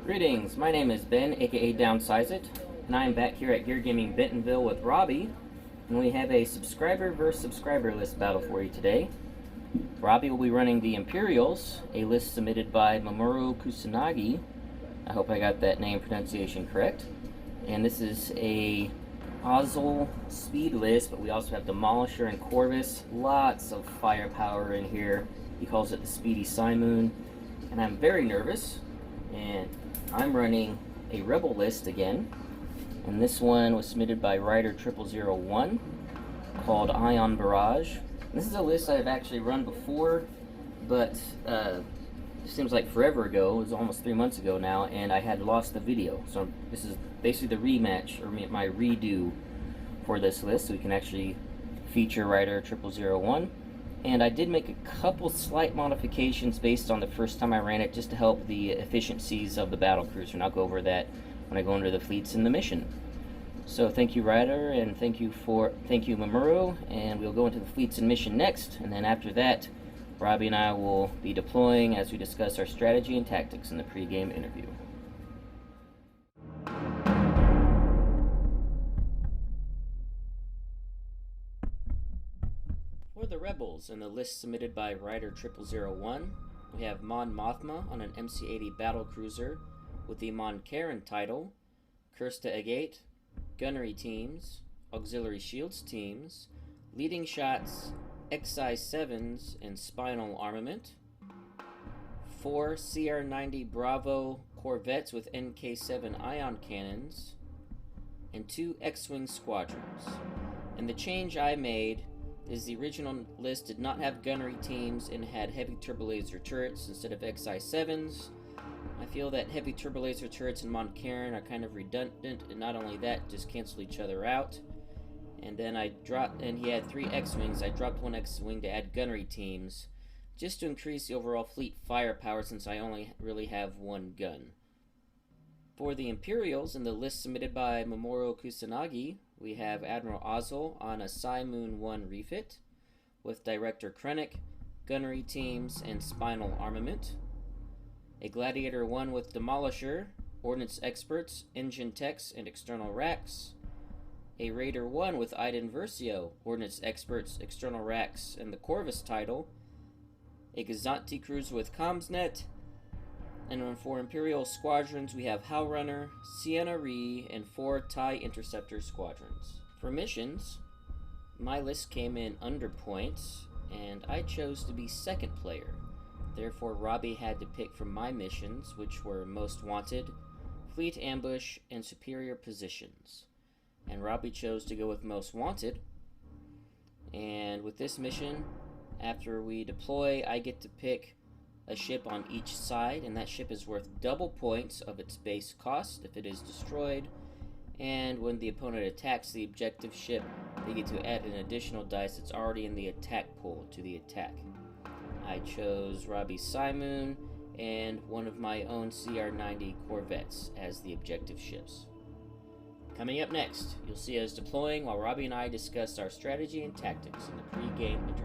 Greetings, my name is Ben, aka Downsize It, and I am back here at Gear Gaming Bentonville with Robbie, and we have a subscriber versus subscriber list battle for you today. Robbie will be running the Imperials, a list submitted by Mamoru Kusanagi. I hope I got that name pronunciation correct. And this is a Ozzel speed list, but we also have Demolisher and Corvus. Lots of firepower in here. He calls it the Speedy Simoon. And I'm very nervous, and I'm running a Rebel list again. And this one was submitted by Rider 0001 called Ion Barrage. And this is a list I've actually run before, but it seems like forever ago. It was almost 3 months ago now, and I had lost the video. So this is basically the rematch, or my redo for this list, so we can actually feature Rider 0001. And I did make a couple slight modifications based on the first time I ran it, just to help the efficiencies of the battle cruiser, and I'll go over that when I go into the fleets and the mission. So thank you, Ryder, and thank you Mamoru, and we'll go into the fleets and mission next, and then after that, Robbie and I will be deploying as we discuss our strategy and tactics in the pre-game interview. For the Rebels, in the list submitted by Rider 0001, we have Mon Mothma on an MC-80 battlecruiser with the Mon Karen title, Kursta Agate, Gunnery teams, Auxiliary Shields teams, Leading Shots, XI-7s, and Spinal Armament, 4 CR-90 Bravo Corvettes with NK-7 ion cannons, and 2 X-Wing squadrons. And the change I made is the original list did not have gunnery teams and had heavy turbolaser turrets instead of XI-7s. I feel that heavy turbolaser turrets in Mon Karen are kind of redundant, and not only that, just cancel each other out. And then he had 3 X-Wings. I dropped 1 X-Wing to add gunnery teams, just to increase the overall fleet firepower since I only really have 1 gun. For the Imperials, in the list submitted by Mamoru Kusanagi, we have Admiral Ozzel on a Simoon 1 refit, with Director Krennic, gunnery teams, and spinal armament. A Gladiator 1 with Demolisher, ordnance experts, engine techs, and external racks. A Raider 1 with Iden Versio, ordnance experts, external racks, and the Corvus title. A Gazanti cruiser with Comsnet. And for Imperial squadrons, we have Howlrunner, Sienna Ree, and 4 TIE Interceptor squadrons. For missions, my list came in under points, and I chose to be second player. Therefore, Robbie had to pick from my missions, which were Most Wanted, Fleet Ambush, and Superior Positions. And Robbie chose to go with Most Wanted. And with this mission, after we deploy, I get to pick a ship on each side, and that ship is worth double points of its base cost if it is destroyed. And when the opponent attacks the objective ship, they get to add an additional dice that's already in the attack pool to the attack. I chose Robbie Simoon and one of my own CR-90 Corvettes as the objective ships. Coming up next, you'll see us deploying while Robbie and I discuss our strategy and tactics in the pre-game interview.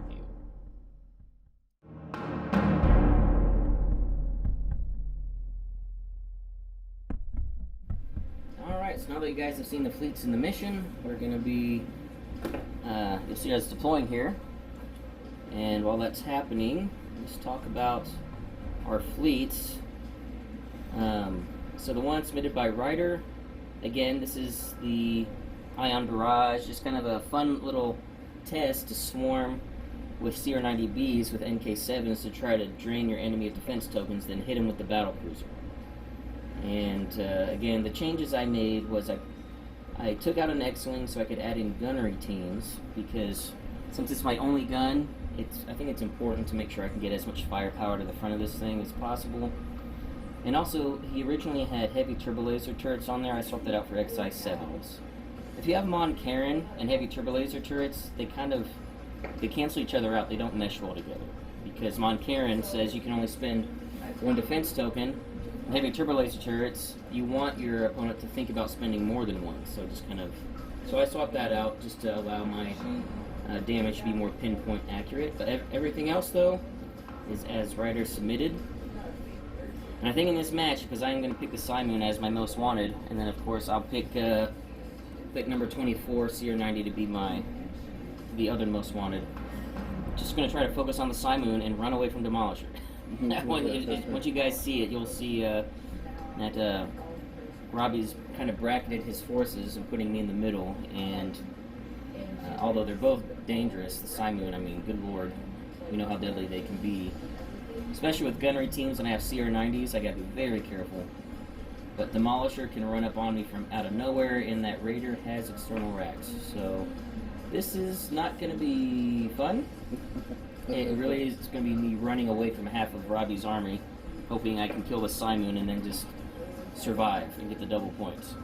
Alright, so now that you guys have seen the fleets in the mission, we're going to be, you'll see us deploying here. And while that's happening, let's talk about our fleets. So the one submitted by Ryder, again, this is the Ion Barrage, just kind of a fun little test to swarm with CR-90Bs with NK-7s to try to drain your enemy of defense tokens, then hit him with the battlecruiser. And again, the changes I made was I took out an X-Wing so I could add in gunnery teams, because since it's my only gun, I think it's important to make sure I can get as much firepower to the front of this thing as possible. And also, he originally had heavy turbolaser turrets on there. I swapped that out for XI-7s. If you have Mon Karen and heavy turbolaser turrets, they cancel each other out. They don't mesh well together, because Mon Karen says you can only spend 1 defense token. And heavy turbolaser turrets, you want your opponent to think about spending more than 1. So I swapped that out just to allow my damage to be more pinpoint accurate. But everything else, though, is as Ryder submitted. And I think in this match, because I am going to pick the Simoon as my most wanted, and then of course I'll pick number 24, CR90 to be the other most wanted. Just going to try to focus on the Simoon and run away from Demolisher. Once you guys see it, you'll see that Robbie's kind of bracketed his forces and putting me in the middle, and although they're both dangerous, the Simoon, I mean, good lord, we know how deadly they can be. Especially with gunnery teams, and I have CR90s, I gotta be very careful. But Demolisher can run up on me from out of nowhere, and that Raider has external racks. So this is not gonna be fun. It really is gonna be me running away from half of Robbie's army, hoping I can kill the Simoon and then just survive and get the double points.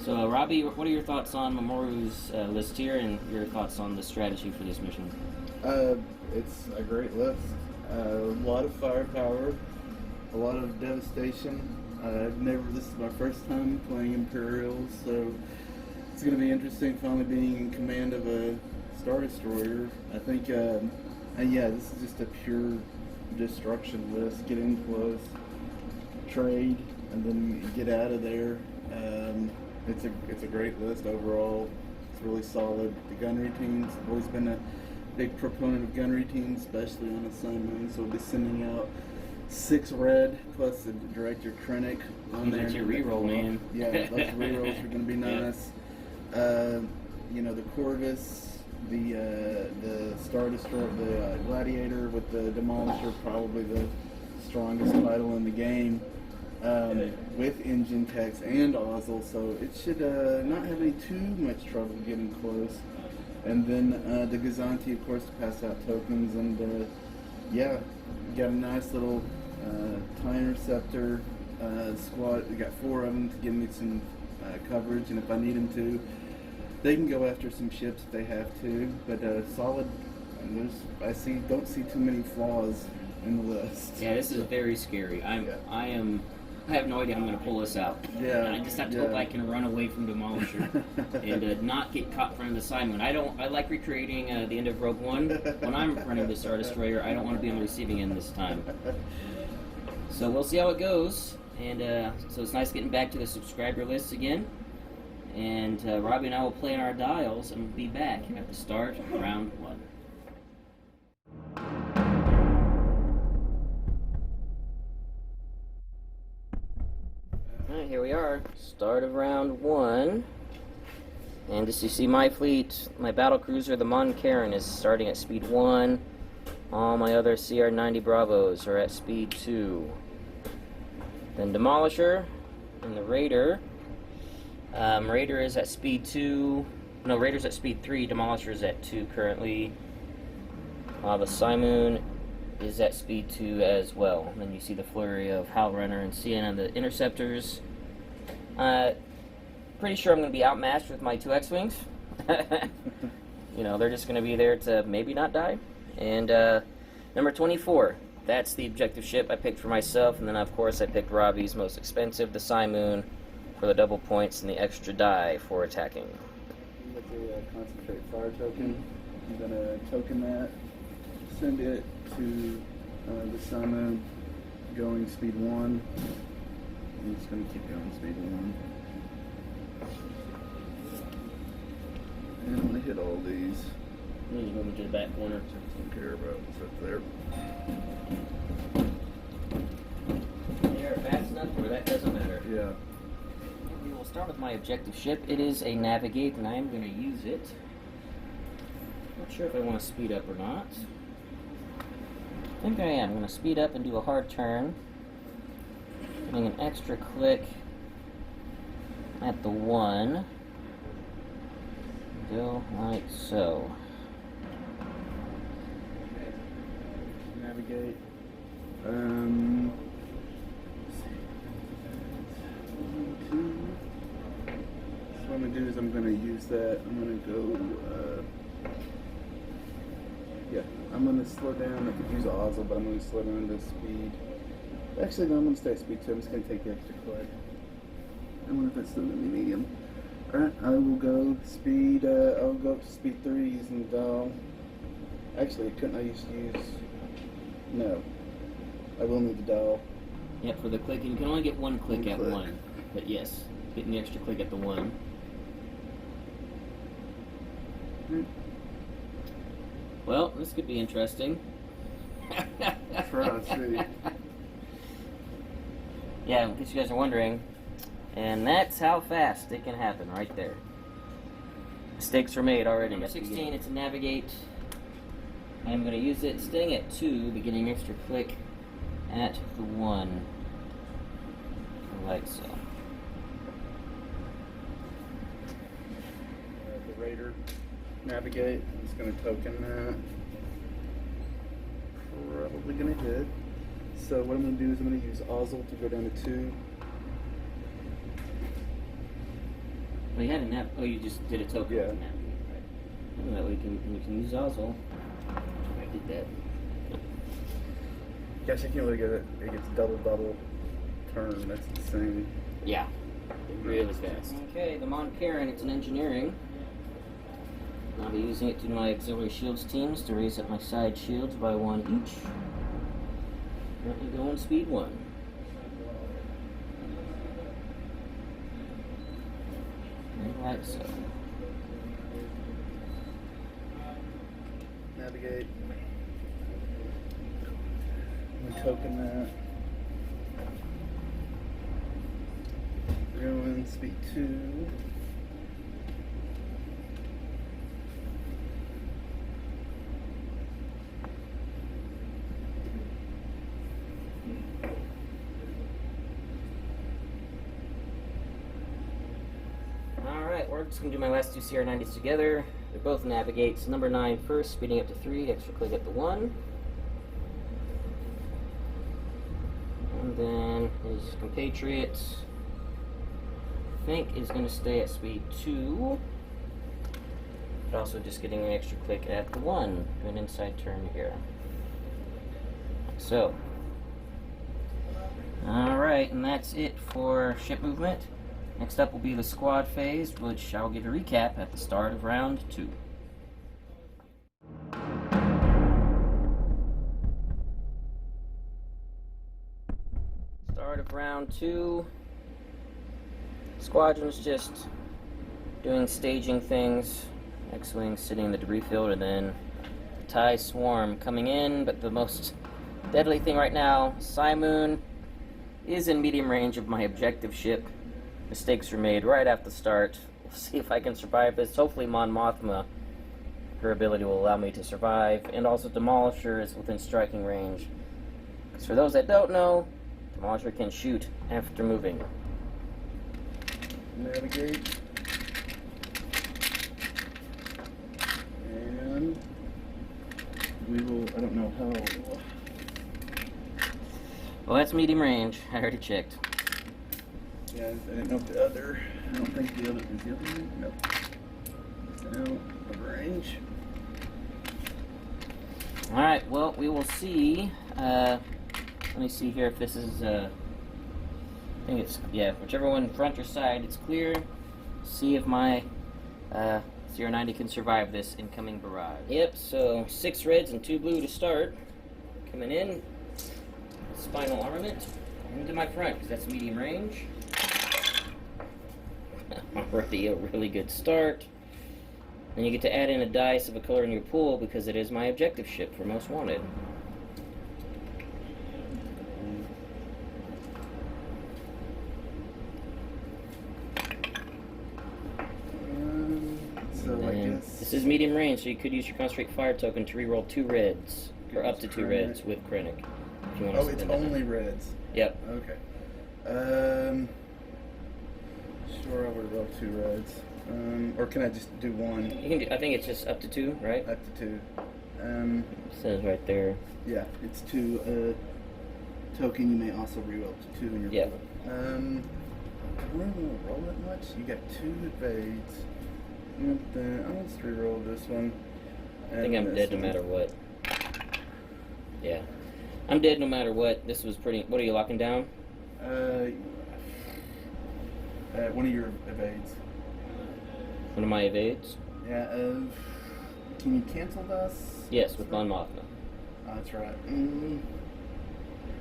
So Robbie, what are your thoughts on Mamoru's list here, and your thoughts on the strategy for this mission? It's a great list. A lot of firepower, a lot of devastation. This is my first time playing Imperials, so it's going to be interesting finally being in command of a Star Destroyer. I think, and yeah, this is just a pure destruction list. Get in close, trade, and then get out of there. It's a great list overall. It's really solid. The gunnery teams, I've always been a big proponent of gunnery teams, especially on assignment. So we'll be sending out 6 red plus the Director Krennic on there. That's your reroll, man. Yeah, those rerolls are going to be nice. You know, the Corvus, the Star Destroyer, the Gladiator with the Demolisher, probably the strongest title in the game. With engine techs and Ozzel, so it should not have too much trouble getting close. And then the Gazanti, of course, to pass out tokens, and yeah, got a nice little TIE Interceptor squad. We got 4 of them to give me some coverage, and if I need them to, they can go after some ships if they have to. But solid. And don't see too many flaws in the list. Yeah, this is very scary. I have no idea how I'm going to pull this out. Yeah, and I just have to hope I can run away from Demolisher and not get caught in front of the Simoon. I like recreating the end of Rogue One. When I'm running the Star Destroyer, I don't want to be on the receiving end this time. So we'll see how it goes. And so it's nice getting back to the subscriber list again. And Robbie and I will play in our dials, and we'll be back at the start of round 1. Alright, here we are. Start of round 1. And as you see, my fleet, my battle cruiser, the Mon Caron, is starting at speed 1. All my other CR90 Bravos are at speed 2. Then Demolisher and the Raider. Raider is at speed 2. No, Raider's at speed 3. Demolisher is at 2 currently. While the Simoon is at speed 2 as well. And then you see the flurry of Howlrunner and Sienna, the Interceptors. Pretty sure I'm going to be outmatched with my 2 X-Wings. You know, they're just going to be there to maybe not die. And number 24, that's the objective ship I picked for myself. And then, of course, I picked Robbie's most expensive, the Simoon, for the double points and the extra die for attacking. With the concentrate fire token, I'm going to token that, send it to the Simoon, going speed 1. I'm just going to keep going speed 1. And I'm going to hit all these. I'm going to move into the back corner. Don't care about what's up there. They're fast enough where that doesn't matter. Yeah. We will start with my objective ship. It is a Navigate, and I am going to use it. Not sure if I want to speed up or not. I think I am. I'm going to speed up and do a hard turn. Doing an extra click at the 1. Go like so. Navigate. So what I'm going to do is I'm going to use that. I'm going to go, yeah, I'm going to slow down. I could use Ozzel, but I'm going to slow down to speed. Actually, no, I'm going to stay at speed 2. I'm just going to take the extra click. I wonder if that's still going to be medium. Alright, I will go speed, I'll go up to speed 3 using the dial. Actually, couldn't I used to use... No. I will need the dial. Yep, for the click, and you can only get one click at click. one. But yes, getting the extra click at the one. Well, this could be interesting. Try to see. Yeah, in case you guys are wondering, and that's how fast it can happen right there. Mistakes are made already. Number 16, it's a navigate. I'm going to use it staying at 2, beginning extra click at the 1. Like so. The Raider navigate. I'm just going to token that. Probably going to hit. So what I'm going to do is I'm going to use Ozzel to go down to 2. Well, you had a nav. Oh, you just did a token. Yeah. With the navigate, right? Oh, that way we can use Ozzel. I did that. Gosh, I can't really get it. It gets double turn. That's insane. Yeah. Really fast. Okay, the Mon Karen, it's an engineering. I'll be using it to my auxiliary shields teams to raise up my side shields by 1 each. Currently going speed 1. Like so. Navigate. I'm going to token that. Going speed 2. Alright, we're just going to do my last 2 CR90s together. They're both navigates. Number 9 first, speeding up to 3, extra click at the 1. And then his compatriot, I think, is going to stay at speed 2. But also just getting an extra click at the 1. Do an inside turn here. So. Alright, and that's it for ship movement. Next up will be the squad phase, which I'll give a recap at the start of round 2. Start of round 2. Squadron's just doing staging things. X-Wing sitting in the debris field, and then the TIE swarm coming in. But the most deadly thing right now, Simoon is in medium range of my objective ship. Mistakes were made right at the start. We'll see if I can survive this. Hopefully Mon Mothma, her ability will allow me to survive. And also Demolisher is within striking range. Because for those that don't know, Demolisher can shoot after moving. Navigate. And we will, I don't know how. Well, that's medium range. I already checked. Yeah, I didn't know if the other, I don't think the other, is the other one? Nope. No, of range. Alright, well, we will see. Let me see here if this is, I think it's, yeah, whichever one, front or side, it's clear. See if my CR90 can survive this incoming barrage. Yep, so 6 reds and 2 blue to start. Coming in. Spinal armament. Into my front, because that's medium range. Already a really good start. Then you get to add in a dice of a color in your pool because it is my objective ship for most wanted. So I guess this is medium range, so you could use your concentrate fire token to reroll 2 reds, or up to 2 reds with Krennic. If you want to it's only reds. Yep. Okay. Sure, I would roll 2 reds. Or can I just do 1? You can do, I think it's just up to 2, right? Up to 2. It says right there. Yeah, it's 2. Token, you may also reroll up to 2 in your Yep. roll. I don't want to roll that much. You got 2 evades. I'll just reroll this one. I think I'm dead no matter what. Yeah. I'm dead no matter what. This was pretty... What are you locking down? One of your evades. One of my evades? Yeah, can you cancel this? Yes, with Mon Mothma. Oh, that's right.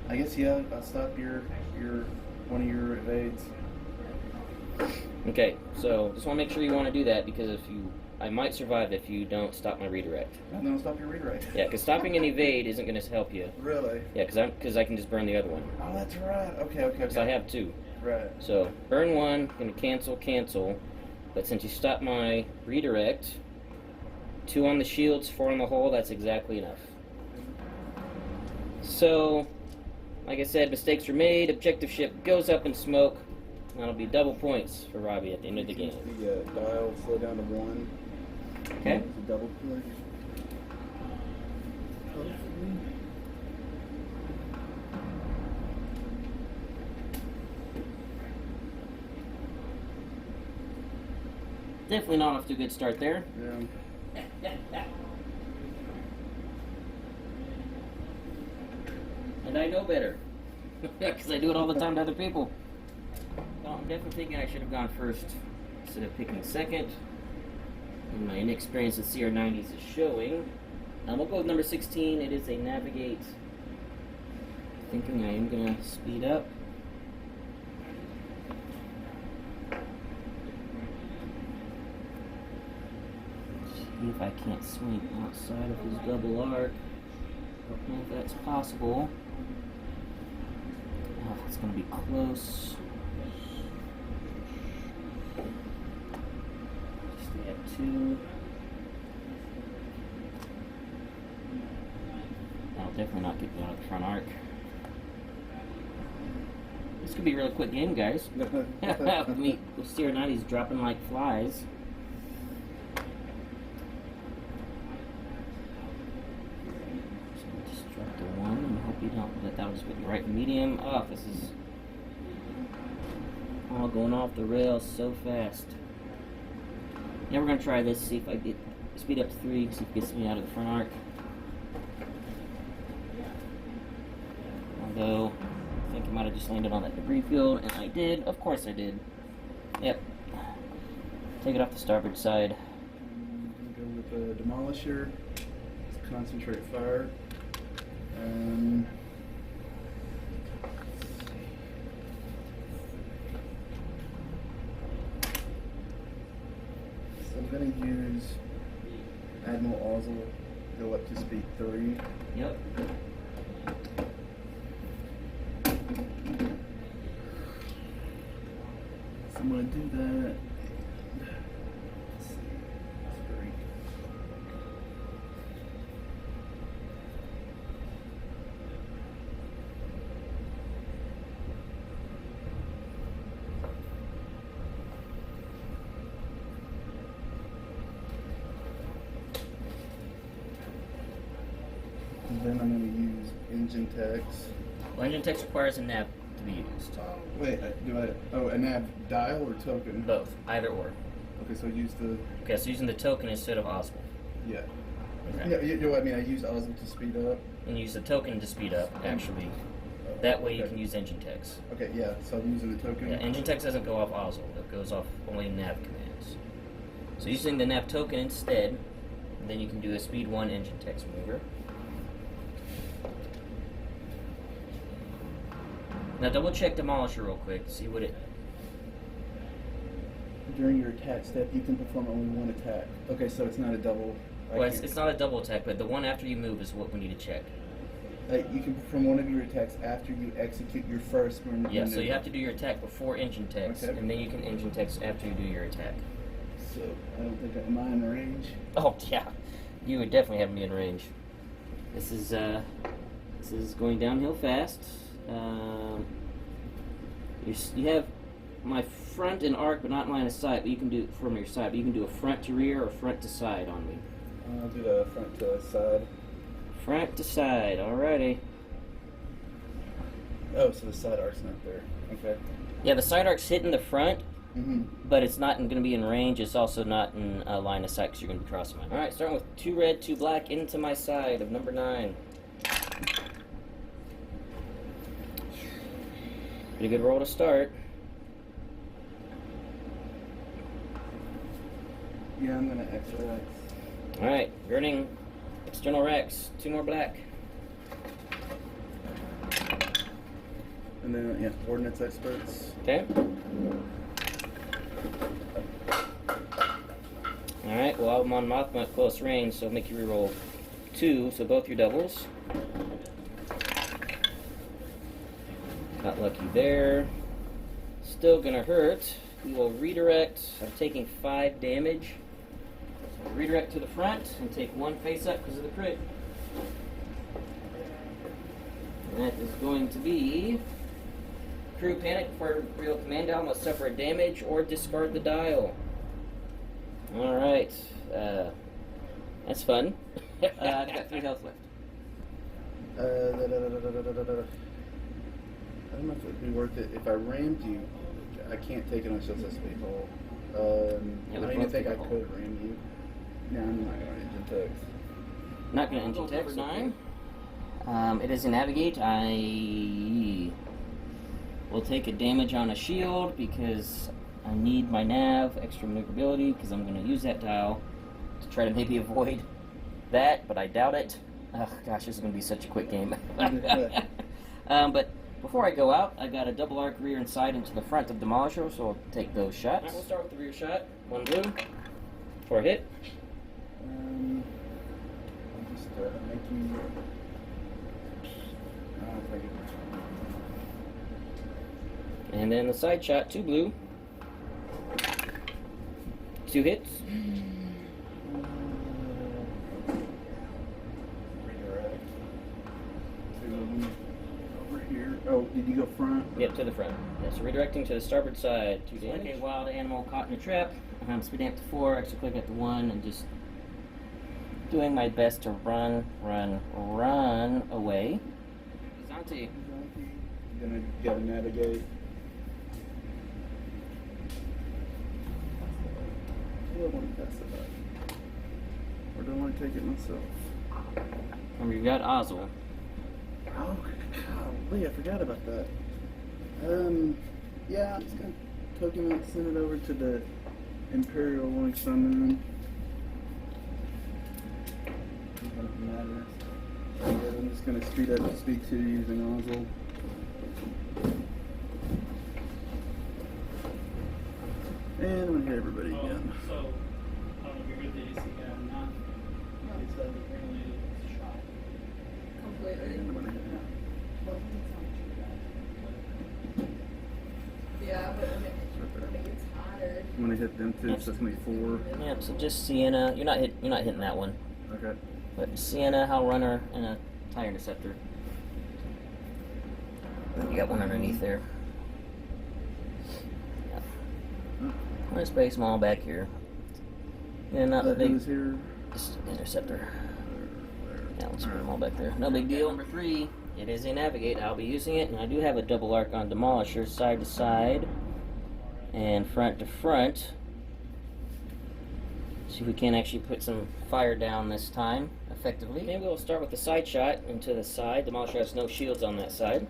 I guess yeah. I'll stop your one of your evades. Okay, so just want to make sure you want to do that because I might survive if you don't stop my redirect. And then I'll stop your redirect. Yeah, because stopping an evade isn't going to help you. Really? Yeah, because I can just burn the other one. Oh, that's right. Okay. So I have 2. Right. So burn 1, going to cancel. But since you stopped my redirect, 2 on the shields, 4 on the hull, that's exactly enough. So, like I said, mistakes were made. Objective ship goes up in smoke. That'll be double points for Robbie at the end of the game. The dial slow down to 1. Okay. Double click. Definitely not off to a good start there. Yeah. And I know better. Because I do it all the time to other people. Well, I'm definitely thinking I should have gone first instead of picking second. And my inexperience with CR90s is showing. We'll go with number 16. It is a navigate. Thinking I am going to speed up. See if I can't swing outside of his double arc. Don't know if that's possible. Oh, it's going to be close. Stay at 2. That'll definitely not get me out of the front arc. This could be a really quick game, guys. With CR90s dropping like flies. That was with the right medium. Oh, this is all going off the rails so fast. Yeah, we're gonna try this, see if I get speed up to 3, see if it gets me out of the front arc. Although I think I might have just landed on that debris field, and I did. Of course I did. Yep. Take it off the starboard side. Go with the demolisher. Let's concentrate fire. So I'm going to use Admiral Ozzel, go up to speed 3. Yep. So I'm going to do that. Then I'm going to use engine techs. Well, engine text requires a nav to be used. Wait, a nav dial or token? Both, either or. Okay, so use the... Okay, so using the token instead of Ozzel. Yeah. Okay. Yeah, you know what I mean? I use Ozzel to speed up. And use the token to speed up, actually. That way you can use engine text. Okay, yeah, so I'm using the token. Yeah, engine text doesn't go off Ozzel. It goes off only nav commands. So using the nav token instead, and then you can do a speed 1 engine text maneuver. Now double check Demolisher real quick, see what it... During your attack step, you can perform only 1 attack. Okay, so it's not a double... Well, it's not a double attack, but the one after you move is what we need to check. You can perform one of your attacks after you execute your first maneuver. Yeah, so you have to do your attack before engine text, and then you can engine text after you do your attack. So, I don't think am I in range? Oh, yeah. You would definitely have me in range. This is going downhill fast. You have my front and arc, but not line of sight. But you can do from your side. But you can do a front to rear or front to side on me. I'll do the front to side. Front to side. Alrighty. Oh, so the side arc's not there. Okay. Yeah, the side arc's hitting the front, Mm-hmm. but it's not going to be in range. It's also not in line of sight because you're going to be crossing mine. All right, starting with 2 red, 2 black into my side of number 9. Pretty good roll to start. Yeah, I'm gonna XRX. All right, burning external Rex. 2 more black. And then, yeah, ordnance experts. Okay. Alright, well, I'm on Mothma at close range, so make you reroll 2, so both your doubles. Got lucky there. Still gonna hurt. We will redirect. I'm taking 5 damage. So redirect to the front and take 1 face up because of the crit. And that is going to be crew panic before real command dial must suffer damage or discard the dial. Alright. That's fun. I've got 3 health left. I don't know if it would be worth it. If I rammed you, I can't take it on just a speed hole. I don't even think I could ram you. No, I'm not going to engine text. Not going to engine text. 9. It is a navigate. I will take a damage on a shield because I need my nav, extra maneuverability, because I'm going to use that dial to try to maybe avoid that, but I doubt it. Oh gosh, this is going to be such a quick game. But before I go out, I've got a double arc rear and side into the front of Demolisher, so I'll take those shots. Alright, we'll start with the rear shot. 1 blue for a hit. I'll just make you... And then the side shot, 2 blue. 2 hits. Redirect. Over here. Oh, did you go front? Yep, to the front. Yes, redirecting to the starboard side. 2 damage. Like a wild animal caught in a trap. I'm speeding up to 4, extra quick at the 1, and just doing my best to run away. Zante. You're gonna navigate. I want to pass it back. Or do I want to take it myself? Remember, you've got Ozzel. Oh, golly, I forgot about that. Yeah, I'm just going to token out, send it over to the Imperial Link Summon. I'm just going to speed up to speed 2 using Ozzel. And I'm going to hit everybody again. So, you're good that you see not. It's apparently it's a shot. Completely. And I'm going to hit him. Yeah, but when it gets hotter. I'm going to hit them too, so it's going to be 4. Yep, so just Sienna. You're not hitting that one. Okay. But Sienna, Hell Runner, and a Tire Interceptor. You got one underneath there. Yep. Let's space them all back here. Yeah, not the big. Who's here? Just Interceptor. Yeah, let's put them all back there. No big deal. Number 3, it is a navigate. I'll be using it, and I do have a double arc on Demolisher, side to side, and front to front. See if we can actually put some fire down this time effectively. Maybe we'll start with the side shot into the side. Demolisher has no shields on that side.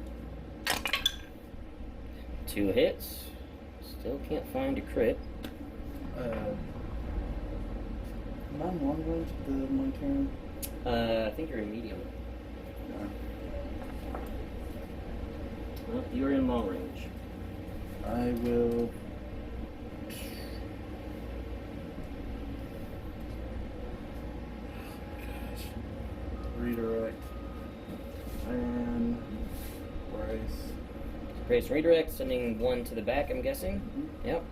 2 hits. Still can't find a crit. Am I on long range with the Montana? I think you're in medium. Yeah. Well, you're in long range. I will. Redirect. And brace. Brace redirect, sending 1 to the back, I'm guessing. Mm-hmm. Yep.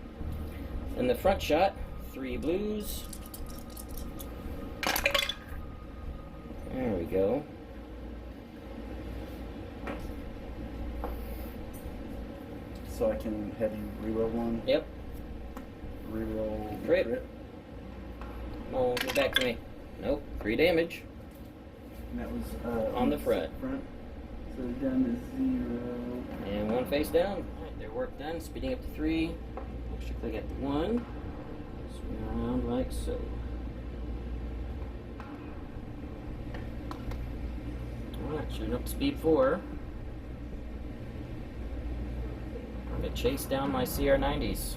And the front shot, 3 blues. There we go. So I can have you reroll 1. Yep. Reroll Crit. crit. Oh, get back to me. Nope. 3 damage. And that was On the front. So down to 0. And 1 face down. Alright, their work done. Speeding up to 3. Extra click at the 1. Swing around like so. Alright, shooting up to speed 4. I'm going to chase down my CR90s.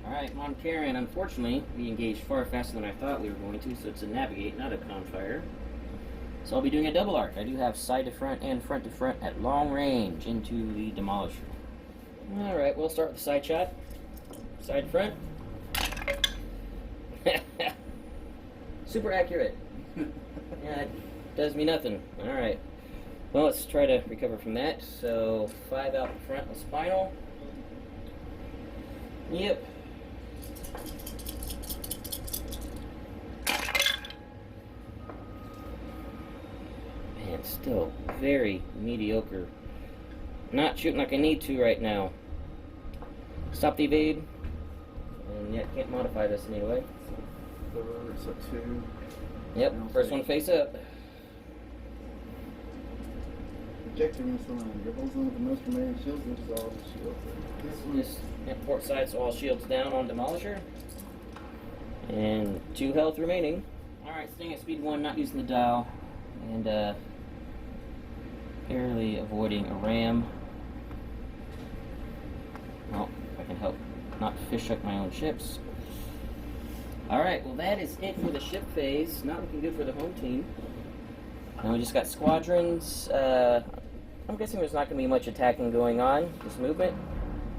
Alright, on Karen, unfortunately, we engaged far faster than I thought we were going to, so it's a navigate, not a confire. So I'll be doing a double arc. I do have side to front and front to front at long range into the Demolisher. Alright, we'll start with the side shot. Side to front. Super accurate. Yeah, it does me nothing. Alright. Well, let's try to recover from that. So, 5 out the front with spinal. Yep. Man, still very mediocre. Not shooting like I need to right now. Stop the evade. And yet can't modify this anyway. So 2. Yep, first one face up. Projector missile line. Your holes in with the most remaining shields and dissolve the shields. This one is port side, so all shields down on Demolisher. And 2 health remaining. Alright, staying at speed 1, not using the dial. And barely avoiding a ram. Well, if I can help not fish up my own ships. Alright, well that is it for the ship phase. Not looking good for the home team. Now we just got squadrons. I'm guessing there's not going to be much attacking going on this movement.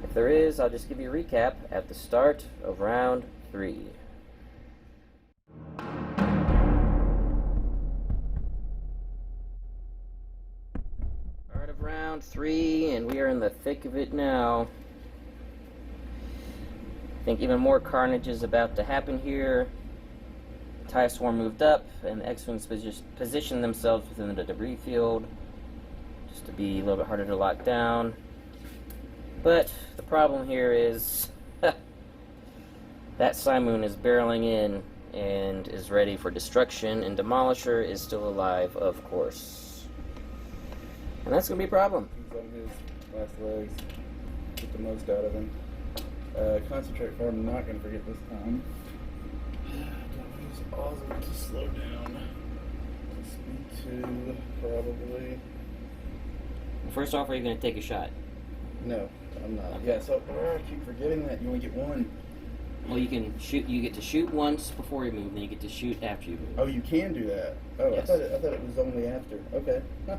If there is, I'll just give you a recap at the start of round 3. Start of round 3, and we are in the thick of it now. I think even more carnage is about to happen here. The TIE Swarm moved up, and the X-Wings positioned themselves within the debris field, just to be a little bit harder to lock down. But the problem here is that Simoon is barreling in and is ready for destruction, and Demolisher is still alive, of course. And that's going to be a problem. He's on his last legs. Get the most out of him. Concentrate for I'm not going to forget this time. Don't use Ozzel to slow down. Speed 2, probably. First off, are you going to take a shot? No, I'm not. Okay. Yeah, so I keep forgetting that you only get one. Well, you can shoot. You get to shoot once before you move, then you get to shoot after you move. Oh, you can do that. Oh, Yes. I thought it was only after. Okay. Huh.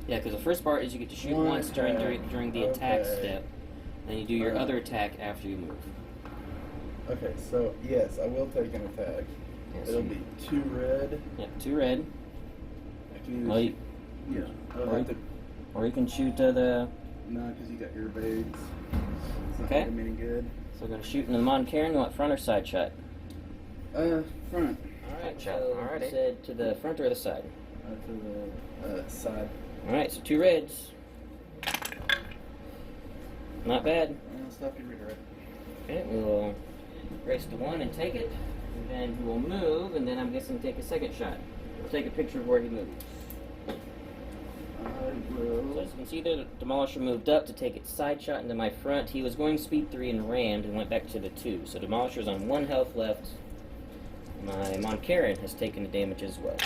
Yeah, because the first part is you get to shoot One once during the attack okay. step, then you do your other attack after you move. Okay, so yes, I will take an attack. Yes. It'll be 2 red. Yep, 2 red. I can use, Well, you, yeah. I'll or, have to, or you can shoot the. no, because you got your evades. It's not Okay. going to be any good. So we're gonna shoot in the Mon Cairn. You want front or side shot? Front. All right, shot. so Alrighty. you said to the front or the side. To the side. All right, so 2 reds. Not bad. Stop your redirect. Okay, we'll race to 1 and take it, and then he will move, and then I'm guessing take a second shot. We'll take a picture of where he moves. I So will. as you can see, the Demolisher moved up to take its side shot into my front. He was going speed 3 and rammed and went back to the 2. So Demolisher's on 1 health left. My Mon Cairn has taken the damage as well.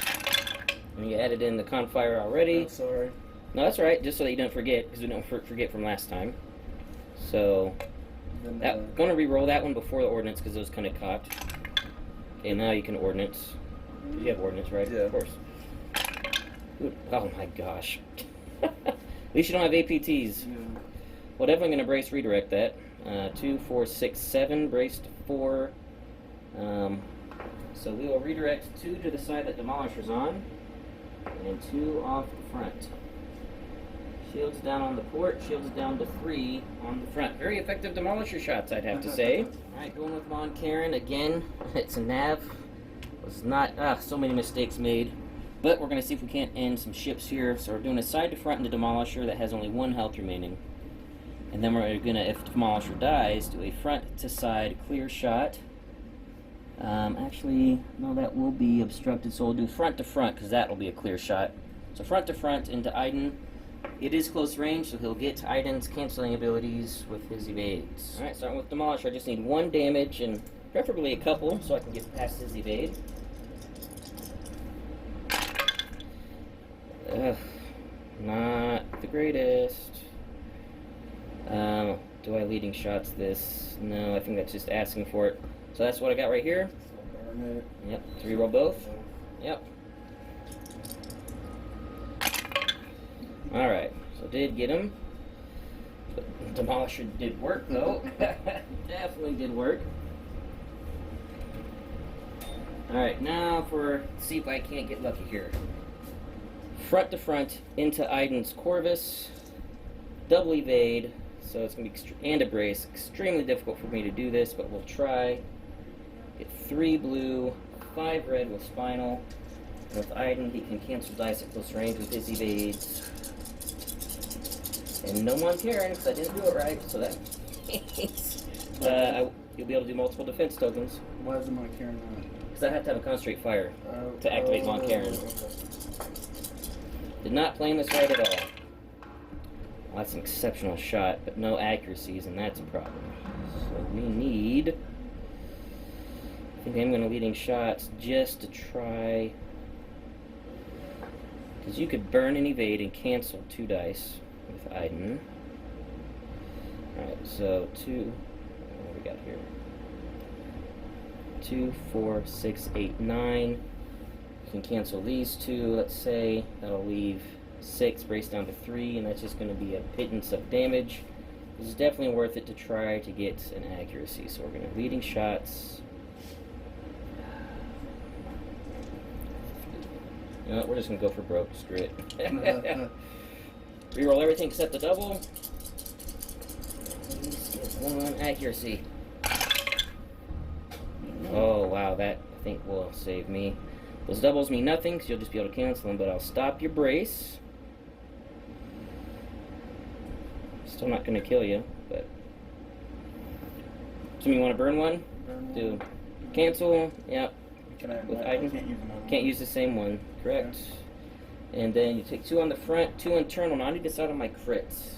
And you added in the Confire already. Oh, sorry. No, that's all right, just so that you don't forget, because we don't forget from last time. So, Then, going to re-roll that one before the Ordnance, because it was kind of caught. Okay, now you can Ordnance. You have Ordnance, right? Yeah. Of course. Ooh, oh my gosh. At least you don't have APTs. yeah. Well, definitely going to brace redirect that. 2, 4, 6, 7, braced 4. So we will redirect 2 to the side that Demolisher's on, and 2 off the front. Shields down on the port, shields down to 3 on the front. Very effective Demolisher shots, I'd have to say. Alright, going with Mon Cairn again. It's a nav. Was not, so many mistakes made. But we're going to see if we can't end some ships here. So we're doing a side to front into Demolisher that has only 1 health remaining. And then we're going to, if Demolisher dies, do a front to side clear shot. Actually, no, that will be obstructed, so we'll do front to front, because that will be a clear shot. So front to front into Iden. It is close range, so he'll get to Iden's canceling abilities with his evades. Alright, starting with Demolisher, I just need 1 damage, and preferably a couple, so I can get past his evade. Ugh, not the greatest. Do I leading shots this? No, I think that's just asking for it. So that's what I got right here. So burn it. Yep, 3 roll both. Yep. Alright, so did get him. But Demolisher did work though. Definitely did work. Alright, now see if I can't get lucky here. Front to front into Iden's Corvus. Double evade. So it's going to be and a brace. Extremely difficult for me to do this, but we'll try. Get 3 blue, 5 red with Spinal. And with Iden, he can cancel dice at close range with his evades. And no Mon Karen, because I didn't do it right, so that means you'll be able to do multiple defense tokens. Why is the Mon Karen not? Because I have to have a Concentrate Fire to activate Mon Karen. Okay. Did not plan this right at all. Well, that's an exceptional shot, but no accuracies, and that's a problem. So we need... I think I'm going to leading shots just to try... Because you could burn and evade and cancel 2 dice with Iden. Alright, so 2... What do we got here? 2, 4, 6, 8, 9. You can cancel these 2, let's say. That'll leave 6, brace down to 3, and that's just going to be a pittance of damage. This is definitely worth it to try to get an accuracy. So we're going to leading shots. You know what, we're just going to go for broke. Screw it. Reroll everything except the double. Please get 1 accuracy. Oh wow, that I think will save me. Those doubles mean nothing because you'll just be able to cancel them, but I'll stop your brace. Still not going to kill you, but... So you want to burn one? Do cancel, yep. With Iden. Can't use the same one, correct. Okay. And then you take 2 on the front, 2 internal. Now I need to decide on my crits.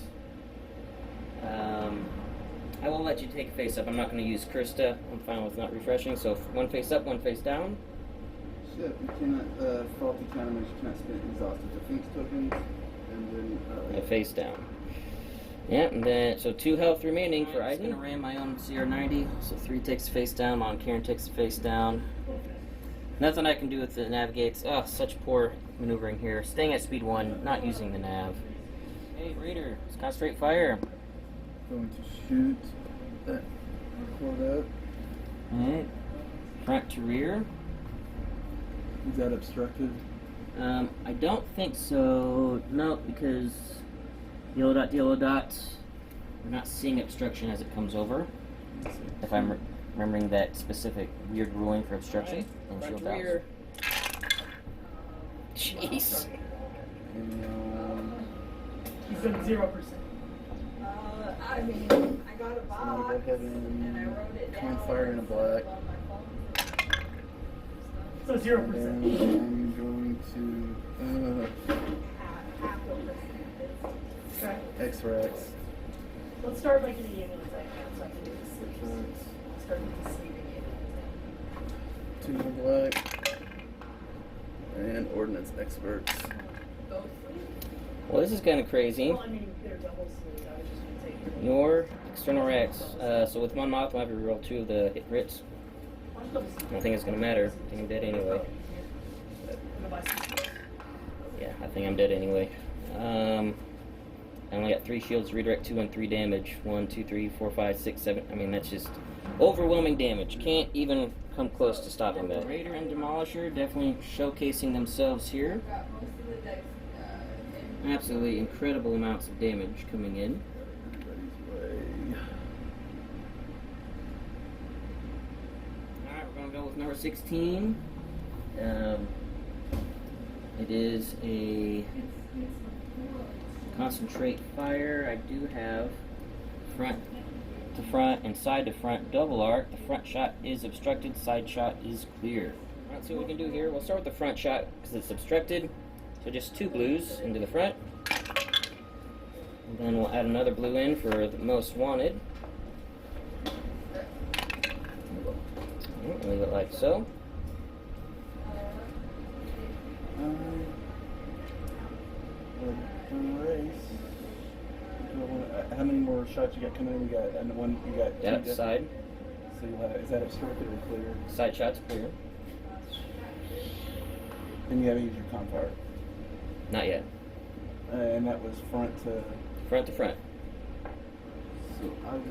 I will let you take a face up. I'm not going to use Krista. I'm fine with not refreshing. So 1 face up, 1 face down. Shit, you cannot, faulty countermeasures, you cannot spend exhausted defense tokens, and then, face down. Yeah, and then, so 2 health remaining for Iden. I'm going to ram my own CR90, so 3 takes the face down, Mon Karen takes the face down. Nothing I can do with the navigates. Oh, such poor maneuvering here. Staying at speed 1, not using the nav. Hey, Raider, it's Concentrate Fire. Going to shoot that Corvette. Alright, front to rear. Is that obstructed? I don't think so. No, because yellow dot, we're not seeing obstruction as it comes over. If I'm remembering that specific weird ruling for obstruction. And shield rear. Jeez. He's at 0%. I mean, I got a box, I'm gonna go ahead and I wrote it down. Twin Fire in a black. So 0%. And I'm going to Half a percent. Okay. X-Rax. Let's start by getting ambulance I can, so I can do the sleeps. Start with the sleeping ambulance. 2 in black. And Ordnance Experts. Both sleep? Well, this is kind of crazy. Well, I mean, they're double sleep. I was just going to take Your external racks. So with Mon Mothma, I have to reroll 2 of the hit crits. I don't think it's going to matter. I think I'm dead anyway. Yeah, I think I'm dead anyway. I only got 3 shields, redirect 2 and 3 damage. 1, 2, 3, 4, 5, 6, 7. I mean, that's just overwhelming damage. Can't even come close to stopping that. Raider and Demolisher definitely showcasing themselves here. Absolutely incredible amounts of damage coming in. Alright, we're going to go with number 16. It is a Concentrate Fire. I do have front to front and side to front double arc. The front shot is obstructed, side shot is clear. Alright, see what we can do here. We'll start with the front shot because it's obstructed. So just 2 blues into the front. And then we'll add another blue in for the most wanted. Leave it like so. How many more shots you got coming in? You got, and one you got. Yep, side. So you'll have, is that obstructed or clear? Side shot's clear. Then you haven't used your confire. Not yet. And that was front to... Front to front. So I will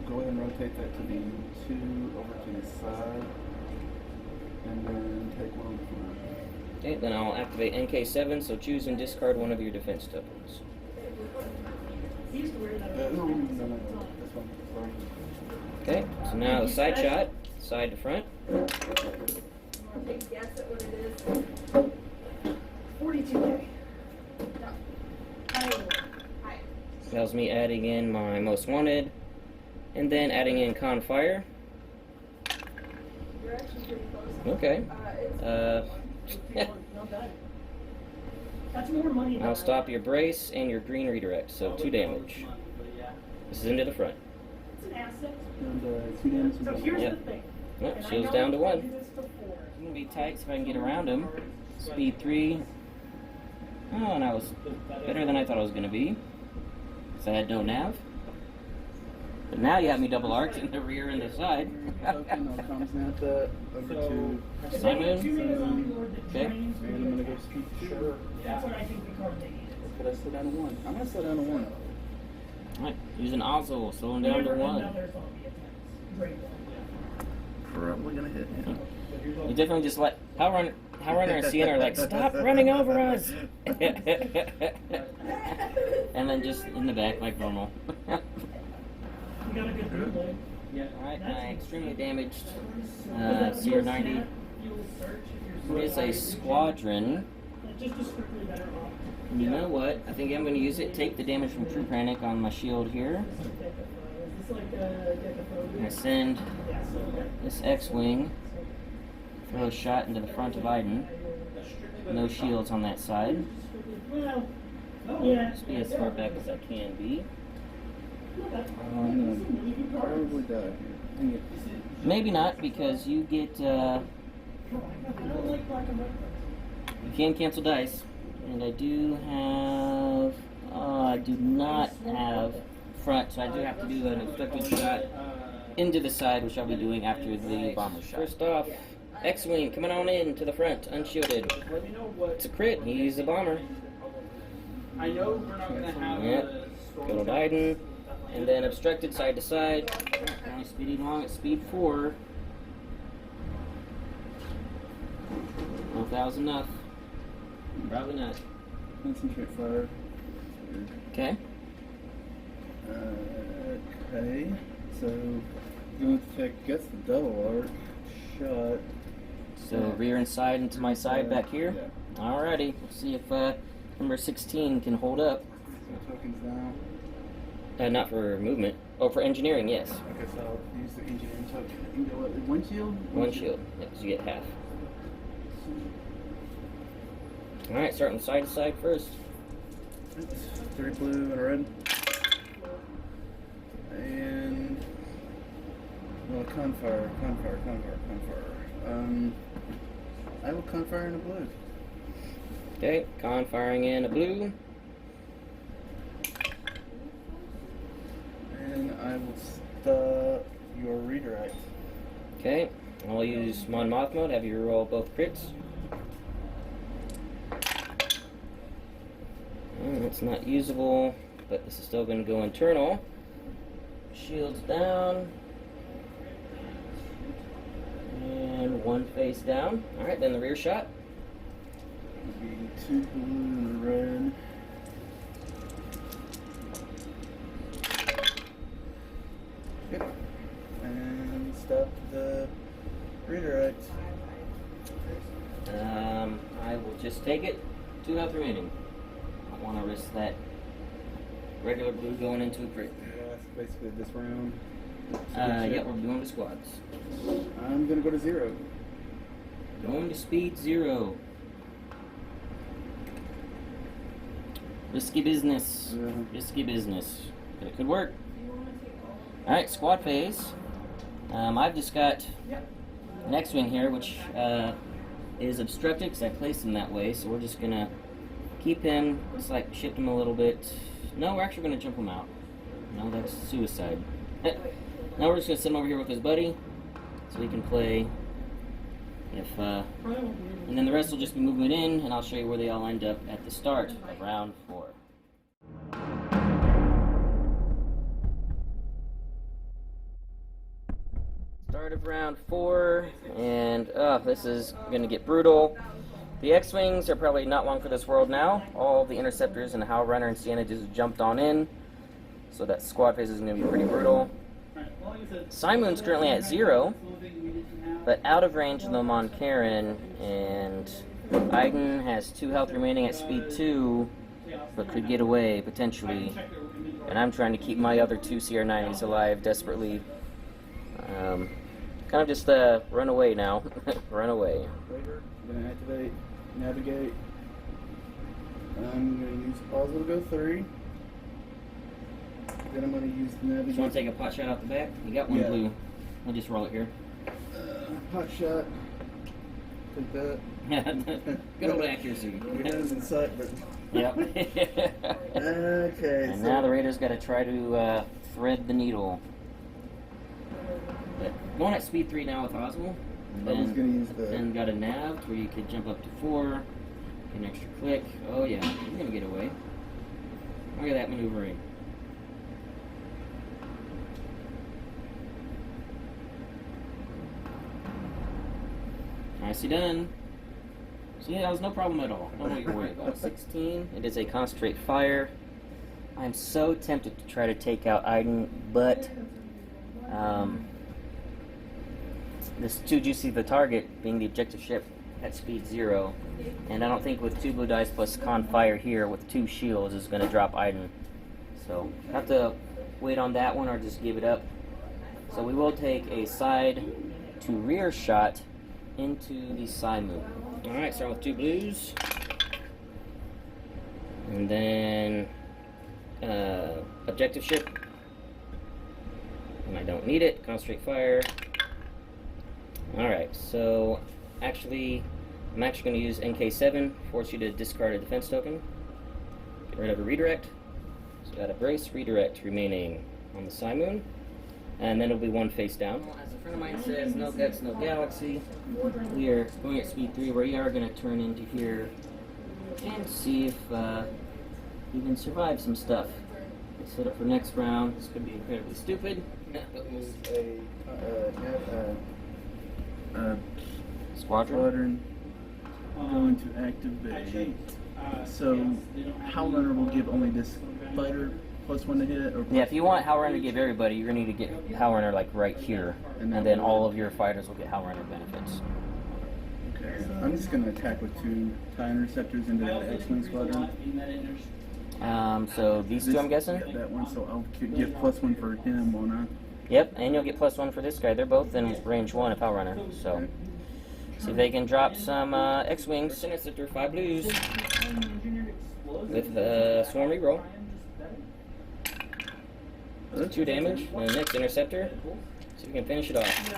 go ahead and rotate that to the 2 over to the side. And then take one on the front. Okay, then I'll activate NK7, so choose and discard one of your defense tokens. No, this one. Sorry. Okay, so now the side shot, side to front. Take a guess at what it is. 42K. Hi. That was me adding in my most wanted, and then adding in con fire. You're actually pretty close. Okay. Not bad. That's more money than I'll stop your brace and your green redirect, so 2 damage. This is into the front. It's an asset. And 2 damage. So here's Yep. the thing. Yep, And I shield's know down to I 1. do this before. It's gonna be tight so if I can get around him. Speed 3. Oh, and I was better than I thought I was gonna be. Because I had no nav. But now you have me double arced in the rear and the side. Comes now that over to... Sun Moon. Two minutes on board that Okay. drains And I'm going to go speed 2. That's what I think the card they needed. Could I slow down to 1? I'm going to slow down to 1. Alright, using Ozzel, slowing down to Whenever 1. another zombie attacks. Great one. Probably going to hit him. You definitely just let Runner and CN are like, stop running over us! And then just in the back like normal. You got a good bootleg. Alright, my extremely damaged CR90 is a squadron. Just a strictly better option. You know what? I think I'm going to use it. Take the damage from True Panic on my shield here. Is this like a I send Yeah, so this X-Wing. Throw a shot into the front of Iden. No shields on that side. well, yeah. Just be as far back as I can be. Probably die here. Dang it. Maybe not, because you get, you I don't like black and white. can cancel dice. And I do have, I do not have front, so I do have to do an expected shot into the side, which I'll be doing after the bomber shot. First off, X-Wing coming on in to the front, unshielded. It's a crit, he's a bomber. I know we're not going to have Yep, go to Biden. And then obstructed side to side. Only speeding along at speed 4. Well, if that was enough. Probably not. Concentrate fire. Okay. Okay. So, going to take, I guess, the double arc shot. So rear and side into my side back here. Yeah. Alrighty. Let's see if number 16 can hold up. So tokens now. Not for movement. Oh, for engineering, yes. Okay, so I'll use the engineering token. Windshield? One shield. Yeah, 'cause you get half. Alright, starting side to side first. 3 blue and a red. And... well, confire. I will confire in a blue. Okay, con firing in a blue. And I will stop your redirect. Okay, I'll use Mothma to have you roll both crits. It's not usable, but this is still going to go internal. Shields down. And 1 face down. Alright, then the rear shot. It'll be 2 blue and a red. Yep. And stop the redirect. I will just take it. 2 health remaining. I don't want to risk that regular blue going into a crit. Yeah, that's basically this round. Yeah, we're going to squads. I'm gonna go to 0. Going to speed 0. Risky business. Yeah. Risky business. But it could work. Alright, squad phase. I've just got an X-Wing here, which is obstructed because I placed him that way, so we're just going to keep him. It's like shift him a little bit. No, we're actually going to jump him out. No, that's suicide. Now we're just going to send him over here with his buddy, so he can play And then the rest will just be movement in, and I'll show you where they all end up at the start of round 4. Start of round 4, and this is going to get brutal. The X-Wings are probably not long for this world now. All the Interceptors and Howl Runner and Sienna just jumped on in, so that squad phase is going to be pretty brutal. Simon's currently at 0, but out of range of the Mon Karen, and Iden has 2 health remaining at speed 2, but could get away potentially. And I'm trying to keep my other 2 CR90s alive desperately. Kind of just run away now. Run away. Raider, I'm gonna activate, navigate. I'm gonna use Ozzel to go 3. Then I'm gonna use the navigate. Just want to take a pot shot out the back? You got one blue. I'll just roll it here. Hot shot. Take that. Good old accuracy. Your nose in sight, but. Yep. Okay. And now the Raiders got to try to thread the needle. But going at speed 3 now with Ozzel. I was gonna use the. Then got a nav where you could jump up to 4. Get an extra click. Oh yeah, you're gonna get away. Look at that maneuvering. Nicely done. So yeah, that was no problem at all. Don't know what you're worried about. 16. It is a concentrate fire. I'm so tempted to try to take out Iden, but this too juicy the target, being the objective ship at speed 0, and I don't think with 2 blue dice plus con fire here with 2 shields is going to drop Iden. So have to wait on that one or just give it up. So we will take a side to rear shot into the side move. Alright, start with 2 blues. And then objective ship. And I don't need it. Concentrate fire. Alright, so I'm actually going to use NK7, force you to discard a defense token. Get rid of a redirect. So got a brace redirect remaining on the Simoon. And then it'll be 1 face down. As a friend of mine says, no guts, no galaxy. We are going at speed 3, where we are going to turn into here and see if we can survive some stuff. Let's set up for next round. This could be incredibly stupid. Squadron. Going to activate. So, Howl Runner will give only this fighter +1 to hit? Or yeah, if you want Howl Runner to give everybody, you're going to need to get Howl Runner like right here. And then all of your fighters will get Howl Runner benefits. Okay. I'm just going to attack with 2 TIE Interceptors into that X-Wing squadron. So these 2, I'm guessing? Yeah, that one, so I'll give +1 for him, won't I? Yep, and you'll get +1 for this guy. They're both in range 1 of Howl Runner. So, see if they can drop some X-Wings. Interceptor 5 blues with Swarm reroll. 2 damage. And the next Interceptor. See if we can finish it off.